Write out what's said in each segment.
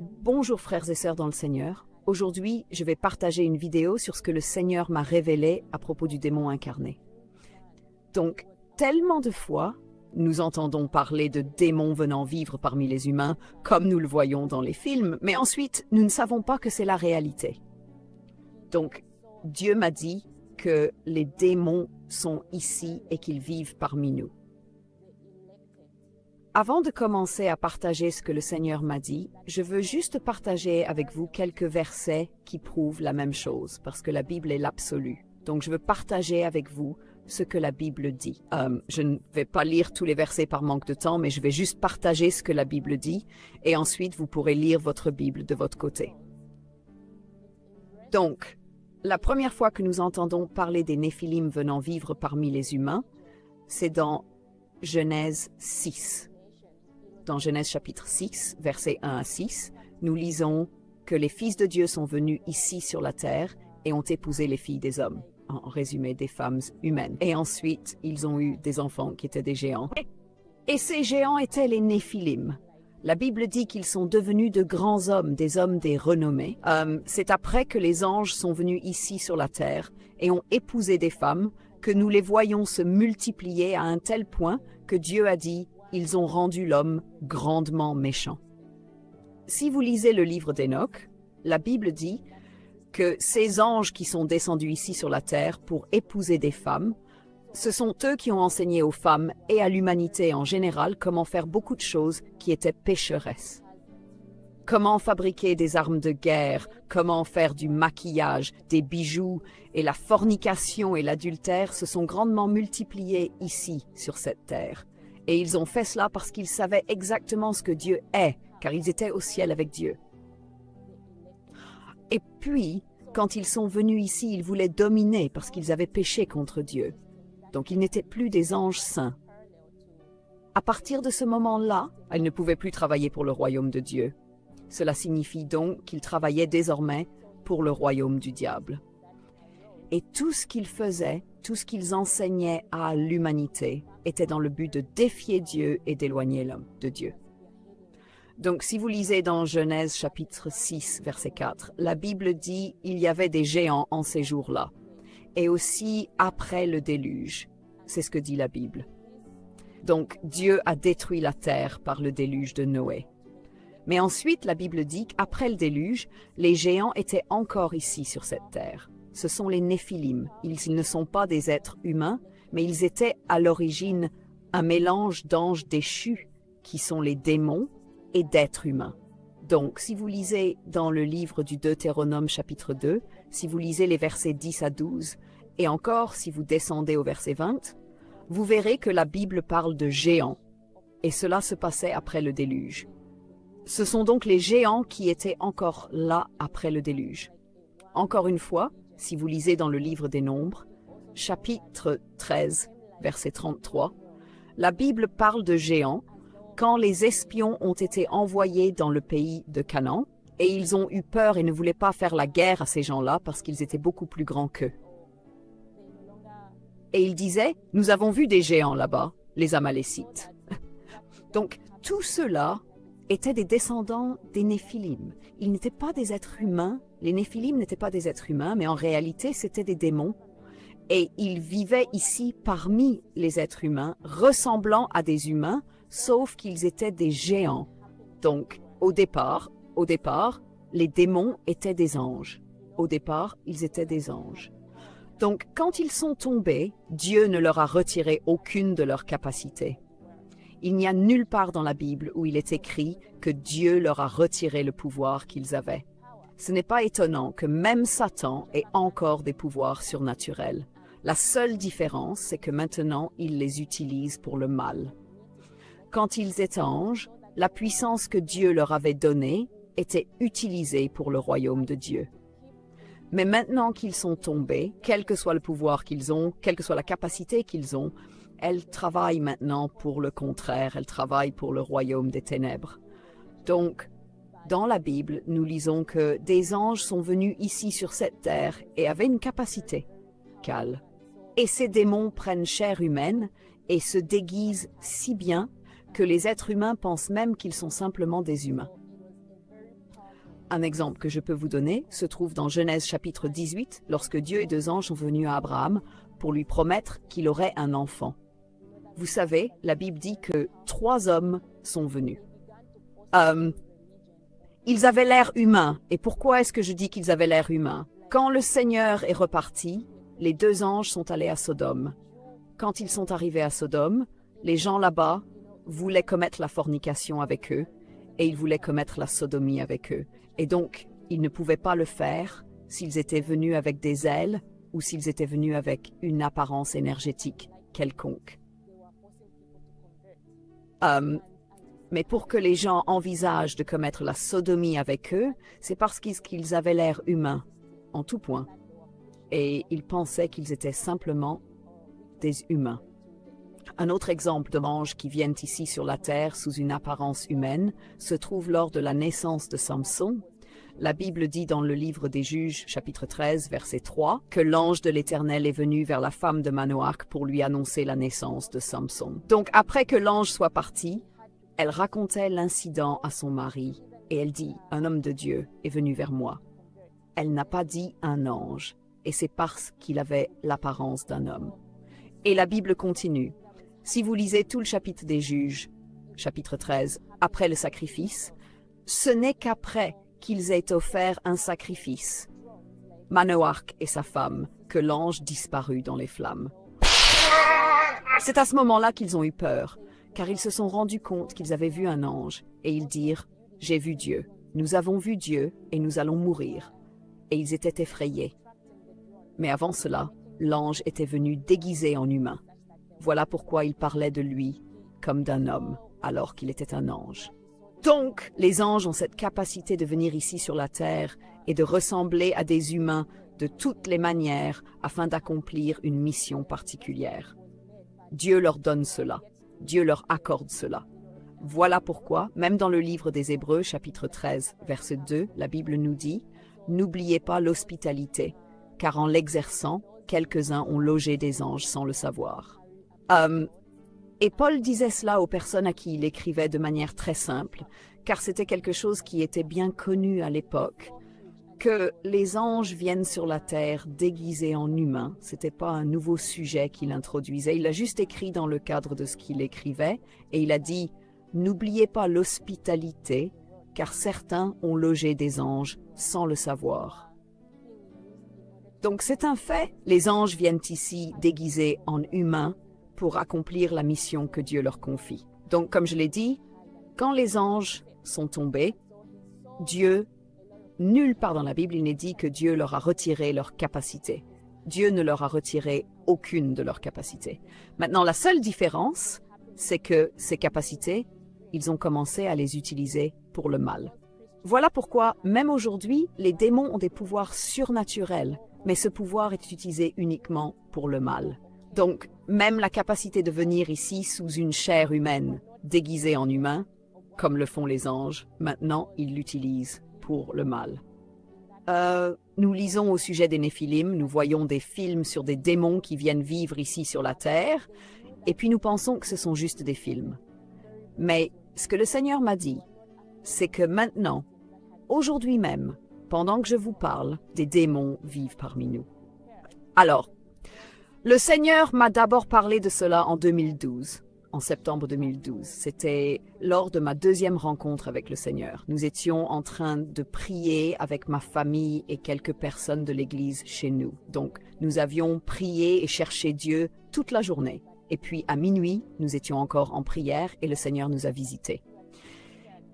Bonjour frères et sœurs dans le Seigneur. Aujourd'hui, je vais partager une vidéo sur ce que le Seigneur m'a révélé à propos du démon incarné. Donc, tellement de fois, nous entendons parler de démons venant vivre parmi les humains, comme nous le voyons dans les films, mais ensuite, nous ne savons pas que c'est la réalité. Donc, Dieu m'a dit que les démons sont ici et qu'ils vivent parmi nous. Avant de commencer à partager ce que le Seigneur m'a dit, je veux juste partager avec vous quelques versets qui prouvent la même chose, parce que la Bible est l'absolu. Donc je veux partager avec vous ce que la Bible dit. Je ne vais pas lire tous les versets par manque de temps, mais je vais juste partager ce que la Bible dit, et ensuite vous pourrez lire votre Bible de votre côté. Donc, la première fois que nous entendons parler des Néphilim venant vivre parmi les humains, c'est dans Genèse 6. Dans Genèse chapitre 6, versets 1 à 6, nous lisons que les fils de Dieu sont venus ici sur la terre et ont épousé les filles des hommes, en résumé des femmes humaines. Et ensuite, ils ont eu des enfants qui étaient des géants. Et ces géants étaient les Néphilim. La Bible dit qu'ils sont devenus de grands hommes des renommés. C'est après que les anges sont venus ici sur la terre et ont épousé des femmes que nous les voyons se multiplier à un tel point que Dieu a dit « Ils ont rendu l'homme grandement méchant ». Si vous lisez le livre d'Enoch, la Bible dit que ces anges qui sont descendus ici sur la terre pour épouser des femmes, ce sont eux qui ont enseigné aux femmes et à l'humanité en général comment faire beaucoup de choses qui étaient pécheresses. Comment fabriquer des armes de guerre, comment faire du maquillage, des bijoux, et la fornication et l'adultère se sont grandement multipliés ici, sur cette terre. Et ils ont fait cela parce qu'ils savaient exactement ce que Dieu est, car ils étaient au ciel avec Dieu. Et puis, quand ils sont venus ici, ils voulaient dominer parce qu'ils avaient péché contre Dieu. Donc ils n'étaient plus des anges saints. À partir de ce moment-là, ils ne pouvaient plus travailler pour le royaume de Dieu. Cela signifie donc qu'ils travaillaient désormais pour le royaume du diable. Et tout ce qu'ils faisaient, tout ce qu'ils enseignaient à l'humanité, était dans le but de défier Dieu et d'éloigner l'homme de Dieu. Donc si vous lisez dans Genèse chapitre 6, verset 4, la Bible dit « Il y avait des géants en ces jours-là » et aussi après le déluge. C'est ce que dit la Bible. Donc Dieu a détruit la terre par le déluge de Noé. Mais ensuite, la Bible dit qu'après le déluge, les géants étaient encore ici sur cette terre. Ce sont les Néphilim. Ils ne sont pas des êtres humains, mais ils étaient à l'origine un mélange d'anges déchus, qui sont les démons, et d'êtres humains. Donc, si vous lisez dans le livre du Deutéronome chapitre 2, si vous lisez les versets 10 à 12, et encore si vous descendez au verset 20, vous verrez que la Bible parle de géants, et cela se passait après le déluge. Ce sont donc les géants qui étaient encore là après le déluge. Encore une fois, si vous lisez dans le livre des Nombres, chapitre 13, verset 33, la Bible parle de géants quand les espions ont été envoyés dans le pays de Canaan et ils ont eu peur et ne voulaient pas faire la guerre à ces gens-là parce qu'ils étaient beaucoup plus grands qu'eux. Et ils disaient, nous avons vu des géants là-bas, les Amalécites. Donc, tout cela étaient des descendants des Néphilim. Ils n'étaient pas des êtres humains, les Néphilim n'étaient pas des êtres humains, mais en réalité c'étaient des démons. Et ils vivaient ici parmi les êtres humains, ressemblant à des humains, sauf qu'ils étaient des géants. Donc, au départ, les démons étaient des anges. Au départ, ils étaient des anges. Donc, quand ils sont tombés, Dieu ne leur a retiré aucune de leurs capacités. Il n'y a nulle part dans la Bible où il est écrit que Dieu leur a retiré le pouvoir qu'ils avaient. Ce n'est pas étonnant que même Satan ait encore des pouvoirs surnaturels. La seule différence, c'est que maintenant, il les utilise pour le mal. Quand ils étaient anges, la puissance que Dieu leur avait donnée était utilisée pour le royaume de Dieu. Mais maintenant qu'ils sont tombés, quel que soit le pouvoir qu'ils ont, quelle que soit la capacité qu'ils ont, elles travaillent maintenant pour le contraire, elles travaillent pour le royaume des ténèbres. Donc, dans la Bible, nous lisons que des anges sont venus ici sur cette terre et avaient une capacité, Cal. Et ces démons prennent chair humaine et se déguisent si bien que les êtres humains pensent même qu'ils sont simplement des humains. Un exemple que je peux vous donner se trouve dans Genèse chapitre 18, lorsque Dieu et 2 anges sont venus à Abraham pour lui promettre qu'il aurait un enfant. Vous savez, la Bible dit que 3 hommes sont venus. Ils avaient l'air humains. Et pourquoi est-ce que je dis qu'ils avaient l'air humains? Quand le Seigneur est reparti, les 2 anges sont allés à Sodome. Quand ils sont arrivés à Sodome, les gens là-bas voulaient commettre la fornication avec eux et ils voulaient commettre la sodomie avec eux. Et donc, ils ne pouvaient pas le faire s'ils étaient venus avec des ailes ou s'ils étaient venus avec une apparence énergétique quelconque. Mais pour que les gens envisagent de commettre la sodomie avec eux, c'est parce qu'ils avaient l'air humains, en tout point. Et ils pensaient qu'ils étaient simplement des humains. Un autre exemple d'anges qui viennent ici sur la terre sous une apparence humaine se trouve lors de la naissance de Samson. La Bible dit dans le livre des Juges, chapitre 13, verset 3, que l'ange de l'Éternel est venu vers la femme de Manoach pour lui annoncer la naissance de Samson. Donc après que l'ange soit parti, elle racontait l'incident à son mari et elle dit « Un homme de Dieu est venu vers moi ». Elle n'a pas dit « un ange » et c'est parce qu'il avait l'apparence d'un homme. Et la Bible continue. Si vous lisez tout le chapitre des Juges, chapitre 13, après le sacrifice, ce n'est qu'après qu'ils aient offert un sacrifice, Manoach et sa femme, que l'ange disparut dans les flammes. C'est à ce moment-là qu'ils ont eu peur, car ils se sont rendus compte qu'ils avaient vu un ange, et ils dirent « J'ai vu Dieu, nous avons vu Dieu, et nous allons mourir. » Et ils étaient effrayés. Mais avant cela, l'ange était venu déguisé en humain. Voilà pourquoi il parlait de lui comme d'un homme, alors qu'il était un ange. Donc, les anges ont cette capacité de venir ici sur la terre et de ressembler à des humains de toutes les manières afin d'accomplir une mission particulière. Dieu leur donne cela. Dieu leur accorde cela. Voilà pourquoi, même dans le livre des Hébreux, chapitre 13, verset 2, la Bible nous dit « N'oubliez pas l'hospitalité, car en l'exerçant, quelques-uns ont logé des anges sans le savoir. » Et Paul disait cela aux personnes à qui il écrivait de manière très simple, car c'était quelque chose qui était bien connu à l'époque, que les anges viennent sur la terre déguisés en humains. C'était pas un nouveau sujet qu'il introduisait, il l'a juste écrit dans le cadre de ce qu'il écrivait, et il a dit « N'oubliez pas l'hospitalité, car certains ont logé des anges sans le savoir. » Donc c'est un fait, les anges viennent ici déguisés en humains, pour accomplir la mission que Dieu leur confie. Donc, comme je l'ai dit, quand les anges sont tombés, Dieu, nulle part dans la Bible, il n'est dit que Dieu leur a retiré leur capacité. Dieu ne leur a retiré aucune de leurs capacités. Maintenant, la seule différence, c'est que ces capacités, ils ont commencé à les utiliser pour le mal. Voilà pourquoi, même aujourd'hui, les démons ont des pouvoirs surnaturels, mais ce pouvoir est utilisé uniquement pour le mal. Donc, même la capacité de venir ici sous une chair humaine, déguisée en humain, comme le font les anges, maintenant ils l'utilisent pour le mal. Nous lisons au sujet des Néphilim, nous voyons des films sur des démons qui viennent vivre ici sur la terre, et puis nous pensons que ce sont juste des films. Mais ce que le Seigneur m'a dit, c'est que maintenant, aujourd'hui même, pendant que je vous parle, des démons vivent parmi nous. Alors, le Seigneur m'a d'abord parlé de cela en 2012, en septembre 2012. C'était lors de ma 2e rencontre avec le Seigneur. Nous étions en train de prier avec ma famille et quelques personnes de l'église chez nous. Donc, nous avions prié et cherché Dieu toute la journée. Et puis, à minuit, nous étions encore en prière et le Seigneur nous a visités.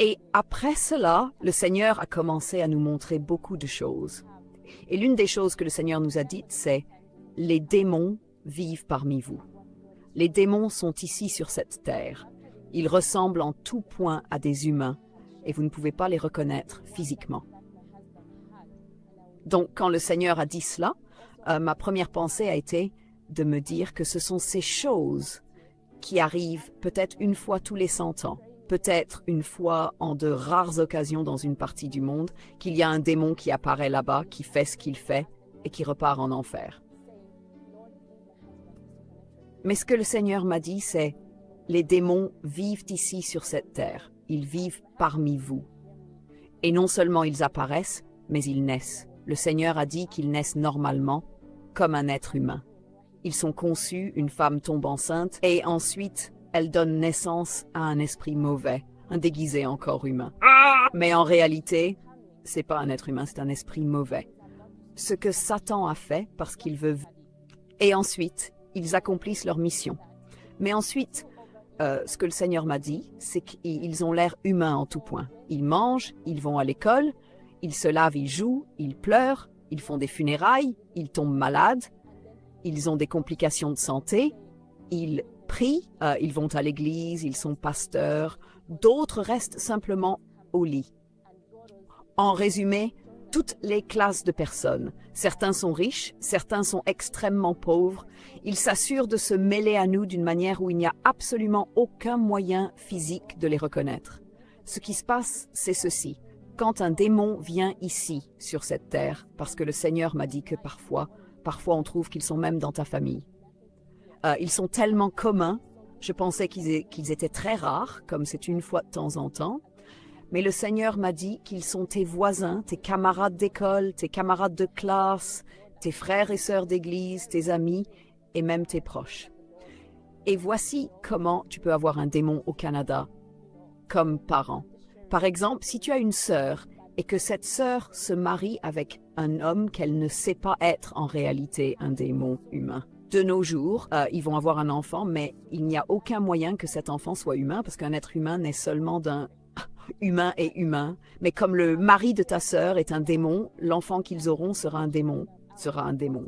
Et après cela, le Seigneur a commencé à nous montrer beaucoup de choses. Et l'une des choses que le Seigneur nous a dites, c'est « Les démons vivent parmi vous. Les démons sont ici sur cette terre. Ils ressemblent en tout point à des humains et vous ne pouvez pas les reconnaître physiquement. » Donc, quand le Seigneur a dit cela, ma première pensée a été de me dire que ce sont ces choses qui arrivent peut-être une fois tous les 100 ans, peut-être une fois en de rares occasions dans une partie du monde, qu'il y a un démon qui apparaît là-bas, qui fait ce qu'il fait et qui repart en enfer. Mais ce que le Seigneur m'a dit, c'est « Les démons vivent ici sur cette terre. Ils vivent parmi vous. Et non seulement ils apparaissent, mais ils naissent. Le Seigneur a dit qu'ils naissent normalement, comme un être humain. Ils sont conçus, une femme tombe enceinte, et ensuite, elle donne naissance à un esprit mauvais, un déguisé encore humain. Mais en réalité, c'est pas un être humain, c'est un esprit mauvais. Ce que Satan a fait parce qu'il veut... Et ensuite, ils accomplissent leur mission. Mais ensuite, ce que le Seigneur m'a dit, c'est qu'ils ont l'air humains en tout point. Ils mangent, ils vont à l'école, ils se lavent, ils jouent, ils pleurent, ils font des funérailles, ils tombent malades, ils ont des complications de santé, ils prient, ils vont à l'église, ils sont pasteurs, d'autres restent simplement au lit. En résumé, toutes les classes de personnes. Certains sont riches, certains sont extrêmement pauvres. Ils s'assurent de se mêler à nous d'une manière où il n'y a absolument aucun moyen physique de les reconnaître. Ce qui se passe, c'est ceci. Quand un démon vient ici, sur cette terre, parce que le Seigneur m'a dit que parfois on trouve qu'ils sont même dans ta famille. Ils sont tellement communs, je pensais qu'ils étaient très rares, comme c'est une fois de temps en temps, mais le Seigneur m'a dit qu'ils sont tes voisins, tes camarades d'école, tes camarades de classe, tes frères et sœurs d'église, tes amis et même tes proches. Et voici comment tu peux avoir un démon au Canada comme parent. Par exemple, si tu as une sœur et que cette sœur se marie avec un homme qu'elle ne sait pas être en réalité un démon humain. De nos jours, ils vont avoir un enfant, mais il n'y a aucun moyen que cet enfant soit humain parce qu'un être humain naît seulement d'un humain et humain. Mais comme le mari de ta sœur est un démon, l'enfant qu'ils auront sera un démon.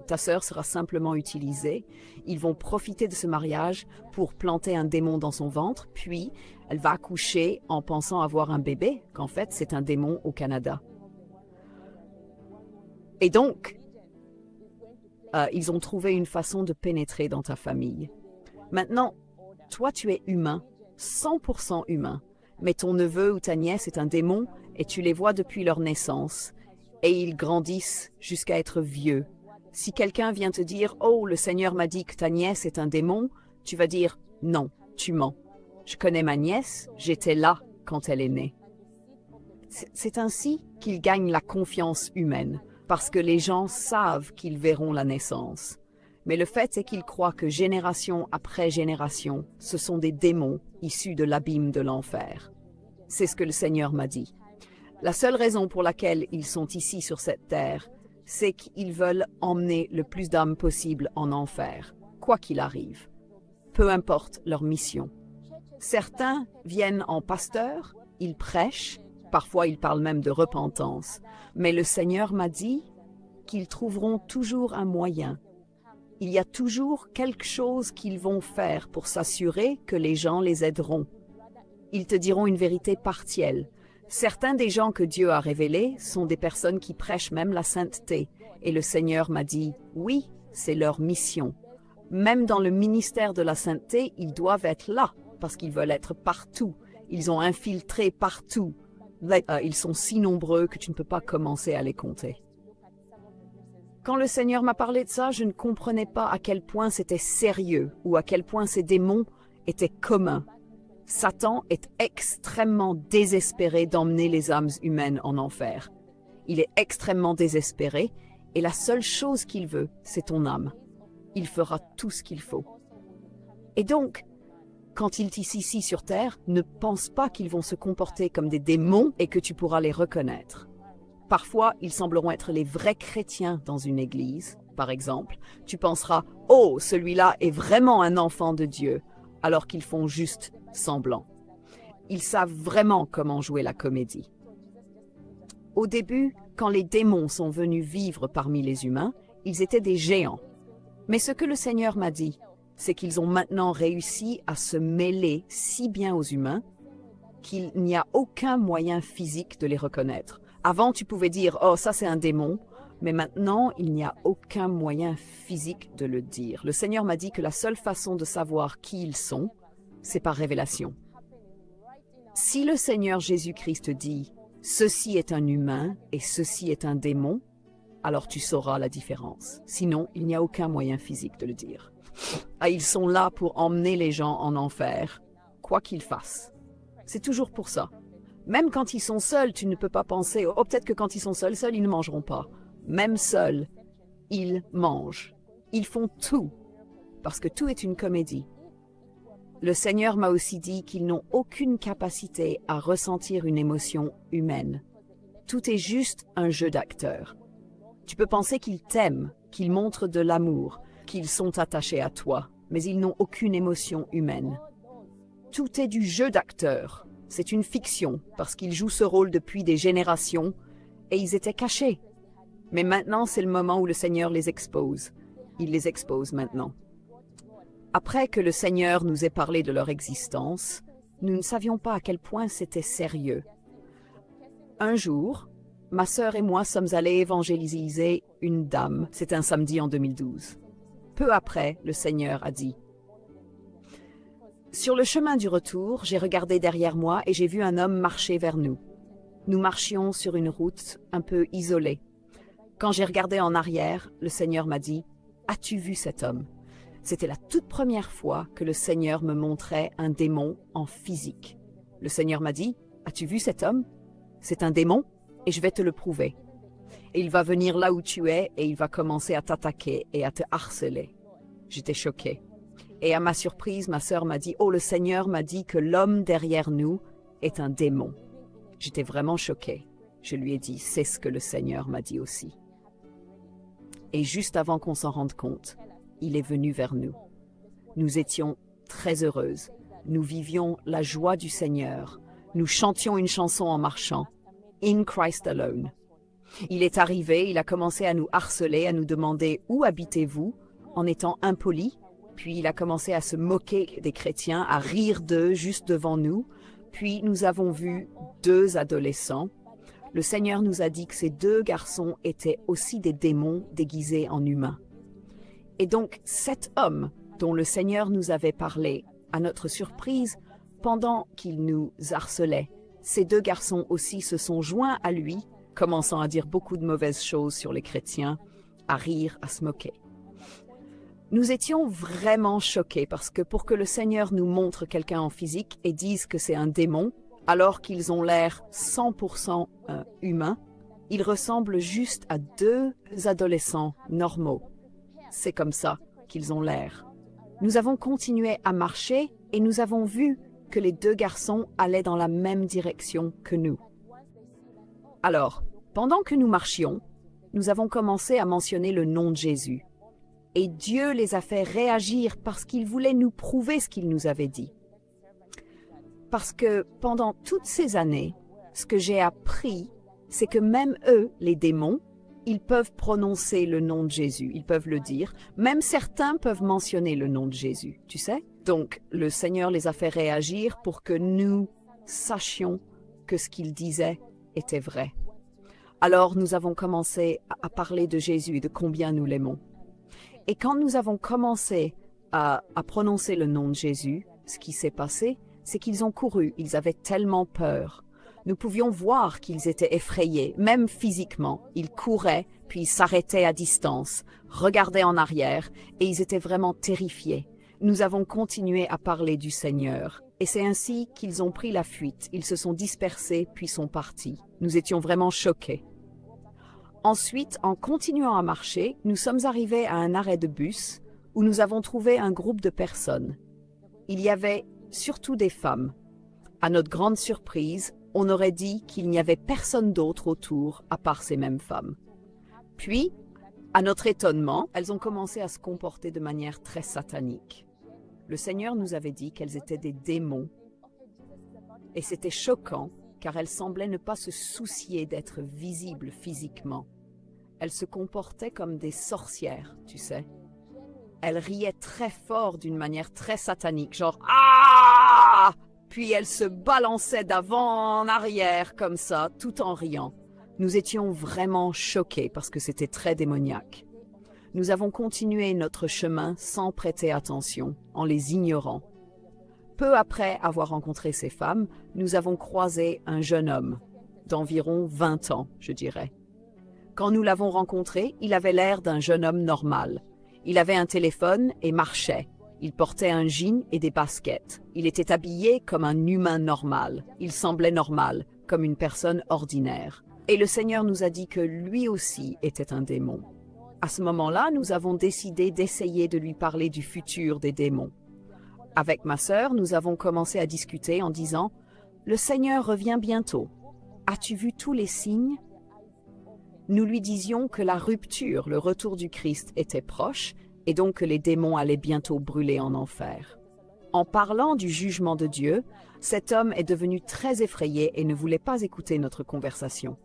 Ta sœur sera simplement utilisée. Ils vont profiter de ce mariage pour planter un démon dans son ventre, puis elle va accoucher en pensant avoir un bébé, qu'en fait c'est un démon au Canada. Et donc, ils ont trouvé une façon de pénétrer dans ta famille. Maintenant, toi tu es humain, 100% humain, mais ton neveu ou ta nièce est un démon et tu les vois depuis leur naissance. Et ils grandissent jusqu'à être vieux. Si quelqu'un vient te dire « Oh, le Seigneur m'a dit que ta nièce est un démon », tu vas dire « Non, tu mens. Je connais ma nièce, j'étais là quand elle est née. » C'est ainsi qu'ils gagnent la confiance humaine, parce que les gens savent qu'ils verront la naissance. Mais le fait est qu'ils croient que génération après génération, ce sont des démons issus de l'abîme de l'enfer. C'est ce que le Seigneur m'a dit. La seule raison pour laquelle ils sont ici sur cette terre, c'est qu'ils veulent emmener le plus d'âmes possible en enfer, quoi qu'il arrive. Peu importe leur mission. Certains viennent en pasteur, ils prêchent, parfois ils parlent même de repentance, mais le Seigneur m'a dit qu'ils trouveront toujours un moyen. Il y a toujours quelque chose qu'ils vont faire pour s'assurer que les gens les aideront. Ils te diront une vérité partielle. Certains des gens que Dieu a révélés sont des personnes qui prêchent même la sainteté. Et le Seigneur m'a dit, oui, c'est leur mission. Même dans le ministère de la sainteté, ils doivent être là, parce qu'ils veulent être partout. Ils ont infiltré partout. Ils sont si nombreux que tu ne peux pas commencer à les compter. Quand le Seigneur m'a parlé de ça, je ne comprenais pas à quel point c'était sérieux ou à quel point ces démons étaient communs. Satan est extrêmement désespéré d'emmener les âmes humaines en enfer. Il est extrêmement désespéré et la seule chose qu'il veut, c'est ton âme. Il fera tout ce qu'il faut. Et donc, quand il t'est ici sur terre, ne pense pas qu'ils vont se comporter comme des démons et que tu pourras les reconnaître. Parfois, ils sembleront être les vrais chrétiens dans une église, par exemple. Tu penseras « Oh, celui-là est vraiment un enfant de Dieu », alors qu'ils font juste semblant. Ils savent vraiment comment jouer la comédie. Au début, quand les démons sont venus vivre parmi les humains, ils étaient des géants. Mais ce que le Seigneur m'a dit, c'est qu'ils ont maintenant réussi à se mêler si bien aux humains qu'il n'y a aucun moyen physique de les reconnaître. Avant, tu pouvais dire « Oh, ça c'est un démon », mais maintenant, il n'y a aucun moyen physique de le dire. Le Seigneur m'a dit que la seule façon de savoir qui ils sont, c'est par révélation. Si le Seigneur Jésus-Christ dit « Ceci est un humain et ceci est un démon », alors tu sauras la différence. Sinon, il n'y a aucun moyen physique de le dire. Ils sont là pour emmener les gens en enfer, quoi qu'ils fassent. C'est toujours pour ça. Même quand ils sont seuls, tu ne peux pas penser, oh peut-être que quand ils sont seuls, ils ne mangeront pas. Même seuls, ils mangent. Ils font tout, parce que tout est une comédie. Le Seigneur m'a aussi dit qu'ils n'ont aucune capacité à ressentir une émotion humaine. Tout est juste un jeu d'acteur. Tu peux penser qu'ils t'aiment, qu'ils montrent de l'amour, qu'ils sont attachés à toi, mais ils n'ont aucune émotion humaine. Tout est du jeu d'acteur. C'est une fiction, parce qu'ils jouent ce rôle depuis des générations, et ils étaient cachés. Mais maintenant, c'est le moment où le Seigneur les expose. Il les expose maintenant. Après que le Seigneur nous ait parlé de leur existence, nous ne savions pas à quel point c'était sérieux. Un jour, ma sœur et moi sommes allés évangéliser une dame. C'est un samedi en 2012. Peu après, le Seigneur a dit: sur le chemin du retour, j'ai regardé derrière moi et j'ai vu un homme marcher vers nous. Nous marchions sur une route un peu isolée. Quand j'ai regardé en arrière, le Seigneur m'a dit: as-tu vu cet homme? C'était la toute première fois que le Seigneur me montrait un démon en physique. Le Seigneur m'a dit: as-tu vu cet homme? C'est un démon et je vais te le prouver. Et il va venir là où tu es et il va commencer à t'attaquer et à te harceler. J'étais choquée. Et à ma surprise, ma sœur m'a dit: oh, le Seigneur m'a dit que l'homme derrière nous est un démon. J'étais vraiment choquée. Je lui ai dit: c'est ce que le Seigneur m'a dit aussi. Et juste avant qu'on s'en rende compte, il est venu vers nous. Nous étions très heureuses. Nous vivions la joie du Seigneur. Nous chantions une chanson en marchant, In Christ Alone. Il est arrivé, il a commencé à nous harceler, à nous demander où habitez-vous, en étant impoli. Puis il a commencé à se moquer des chrétiens, à rire d'eux juste devant nous. Puis nous avons vu 2 adolescents. Le Seigneur nous a dit que ces 2 garçons étaient aussi des démons déguisés en humains. Et donc cet homme dont le Seigneur nous avait parlé, à notre surprise, pendant qu'il nous harcelait, ces 2 garçons aussi se sont joints à lui, commençant à dire beaucoup de mauvaises choses sur les chrétiens, à rire, à se moquer. Nous étions vraiment choqués parce que pour que le Seigneur nous montre quelqu'un en physique et dise que c'est un démon, alors qu'ils ont l'air 100% humains, ils ressemblent juste à 2 adolescents normaux. C'est comme ça qu'ils ont l'air. Nous avons continué à marcher et nous avons vu que les 2 garçons allaient dans la même direction que nous. Alors, pendant que nous marchions, nous avons commencé à mentionner le nom de Jésus. Et Dieu les a fait réagir parce qu'il voulait nous prouver ce qu'il nous avait dit. Parce que pendant toutes ces années, ce que j'ai appris, c'est que même eux, les démons, ils peuvent prononcer le nom de Jésus, ils peuvent le dire. Même certains peuvent mentionner le nom de Jésus, tu sais? Donc, le Seigneur les a fait réagir pour que nous sachions que ce qu'ils disaient était vrai. Alors, nous avons commencé à parler de Jésus et de combien nous l'aimons. Et quand nous avons commencé à prononcer le nom de Jésus, ce qui s'est passé, c'est qu'ils ont couru, ils avaient tellement peur. Nous pouvions voir qu'ils étaient effrayés, même physiquement. Ils couraient, puis ils s'arrêtaient à distance, regardaient en arrière, et ils étaient vraiment terrifiés. Nous avons continué à parler du Seigneur, et c'est ainsi qu'ils ont pris la fuite. Ils se sont dispersés, puis sont partis. Nous étions vraiment choqués. Ensuite, en continuant à marcher, nous sommes arrivés à un arrêt de bus où nous avons trouvé un groupe de personnes. Il y avait surtout des femmes. À notre grande surprise, on aurait dit qu'il n'y avait personne d'autre autour à part ces mêmes femmes. Puis, à notre étonnement, elles ont commencé à se comporter de manière très satanique. Le Seigneur nous avait dit qu'elles étaient des démons. Et c'était choquant, car elles semblaient ne pas se soucier d'être visibles physiquement. Elles se comportaient comme des sorcières, tu sais. Elles riaient très fort d'une manière très satanique, genre « Ah !» Puis elles se balançaient d'avant en arrière comme ça, tout en riant. Nous étions vraiment choqués parce que c'était très démoniaque. Nous avons continué notre chemin sans prêter attention, en les ignorant. Peu après avoir rencontré ces femmes, nous avons croisé un jeune homme, d'environ 20 ans, je dirais. Quand nous l'avons rencontré, il avait l'air d'un jeune homme normal. Il avait un téléphone et marchait. Il portait un jean et des baskets. Il était habillé comme un humain normal. Il semblait normal, comme une personne ordinaire. Et le Seigneur nous a dit que lui aussi était un démon. À ce moment-là, nous avons décidé d'essayer de lui parler du futur des démons. Avec ma sœur, nous avons commencé à discuter en disant « Le Seigneur revient bientôt. As-tu vu tous les signes ?» Nous lui disions que la rupture, le retour du Christ, était proche et donc que les démons allaient bientôt brûler en enfer. En parlant du jugement de Dieu, cet homme est devenu très effrayé et ne voulait pas écouter notre conversation.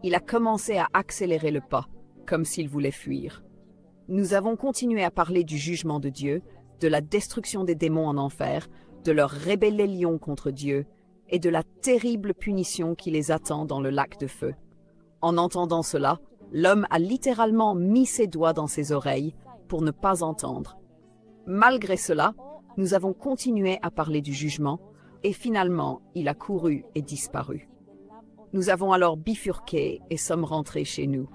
Il a commencé à accélérer le pas, comme s'il voulait fuir. Nous avons continué à parler du jugement de Dieu, de la destruction des démons en enfer, de leur rébellion contre Dieu et de la terrible punition qui les attend dans le lac de feu. En entendant cela, l'homme a littéralement mis ses doigts dans ses oreilles pour ne pas entendre. Malgré cela, nous avons continué à parler du jugement et finalement, il a couru et disparu. Nous avons alors bifurqué et sommes rentrés chez nous.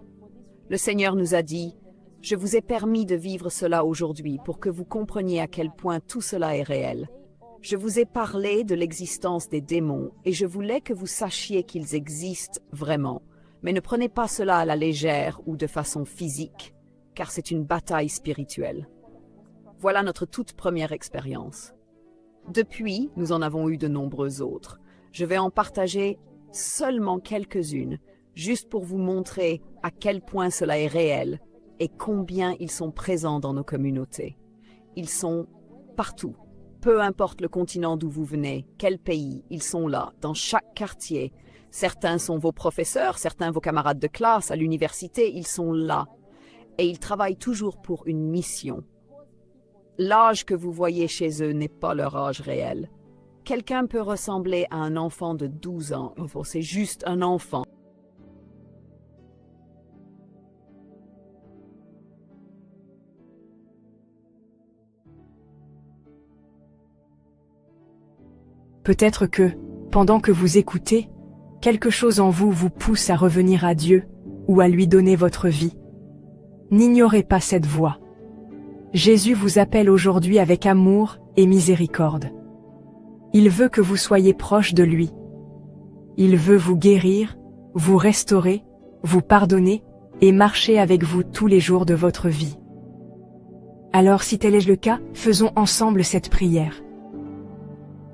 Le Seigneur nous a dit « Je vous ai permis de vivre cela aujourd'hui pour que vous compreniez à quel point tout cela est réel. Je vous ai parlé de l'existence des démons et je voulais que vous sachiez qu'ils existent vraiment, mais ne prenez pas cela à la légère ou de façon physique, car c'est une bataille spirituelle. » Voilà notre toute première expérience. Depuis, nous en avons eu de nombreuses autres. Je vais en partager seulement quelques-unes, juste pour vous montrer à quel point cela est réel et combien ils sont présents dans nos communautés. Ils sont partout. Peu importe le continent d'où vous venez, quel pays, ils sont là, dans chaque quartier. Certains sont vos professeurs, certains vos camarades de classe, à l'université, ils sont là. Et ils travaillent toujours pour une mission. L'âge que vous voyez chez eux n'est pas leur âge réel. Quelqu'un peut ressembler à un enfant de 12 ans, c'est juste un enfant. Peut-être que, pendant que vous écoutez, quelque chose en vous vous pousse à revenir à Dieu ou à lui donner votre vie. N'ignorez pas cette voix. Jésus vous appelle aujourd'hui avec amour et miséricorde. Il veut que vous soyez proche de lui. Il veut vous guérir, vous restaurer, vous pardonner et marcher avec vous tous les jours de votre vie. Alors si tel est le cas, faisons ensemble cette prière.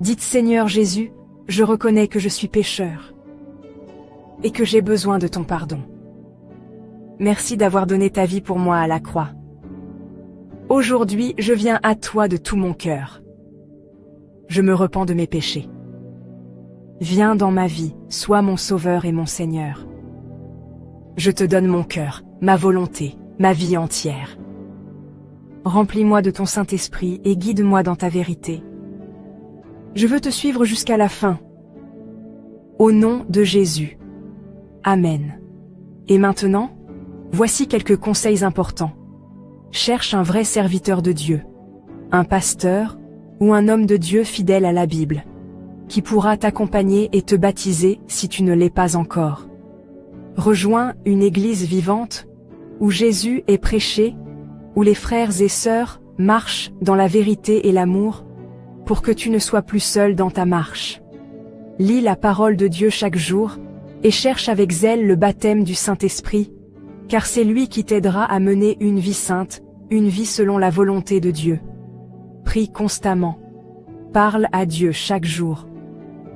Dites Seigneur Jésus, je reconnais que je suis pécheur et que j'ai besoin de ton pardon. Merci d'avoir donné ta vie pour moi à la croix. Aujourd'hui, je viens à toi de tout mon cœur. Je me repens de mes péchés. Viens dans ma vie, sois mon Sauveur et mon Seigneur. Je te donne mon cœur, ma volonté, ma vie entière. Remplis-moi de ton Saint-Esprit et guide-moi dans ta vérité. Je veux te suivre jusqu'à la fin. Au nom de Jésus. Amen. Et maintenant, voici quelques conseils importants. Cherche un vrai serviteur de Dieu, un pasteur ou un homme de Dieu fidèle à la Bible, qui pourra t'accompagner et te baptiser si tu ne l'es pas encore. Rejoins une église vivante où Jésus est prêché, où les frères et sœurs marchent dans la vérité et l'amour, pour que tu ne sois plus seul dans ta marche. Lis la parole de Dieu chaque jour et cherche avec zèle le baptême du Saint-Esprit, car c'est lui qui t'aidera à mener une vie sainte, une vie selon la volonté de Dieu. Prie constamment. Parle à Dieu chaque jour.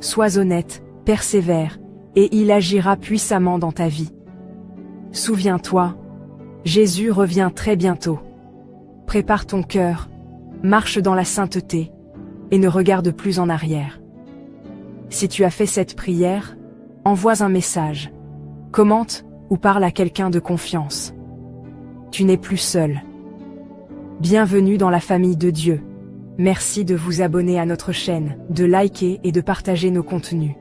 Sois honnête, persévère, et il agira puissamment dans ta vie. Souviens-toi, Jésus revient très bientôt. Prépare ton cœur, marche dans la sainteté, et ne regarde plus en arrière. Si tu as fait cette prière, envoie un message, commente ou parle à quelqu'un de confiance. Tu n'es plus seul. Bienvenue dans la famille de Dieu. Merci de vous abonner à notre chaîne, de liker et de partager nos contenus.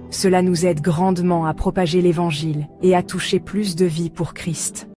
Cela nous aide grandement à propager l'Évangile et à toucher plus de vies pour Christ.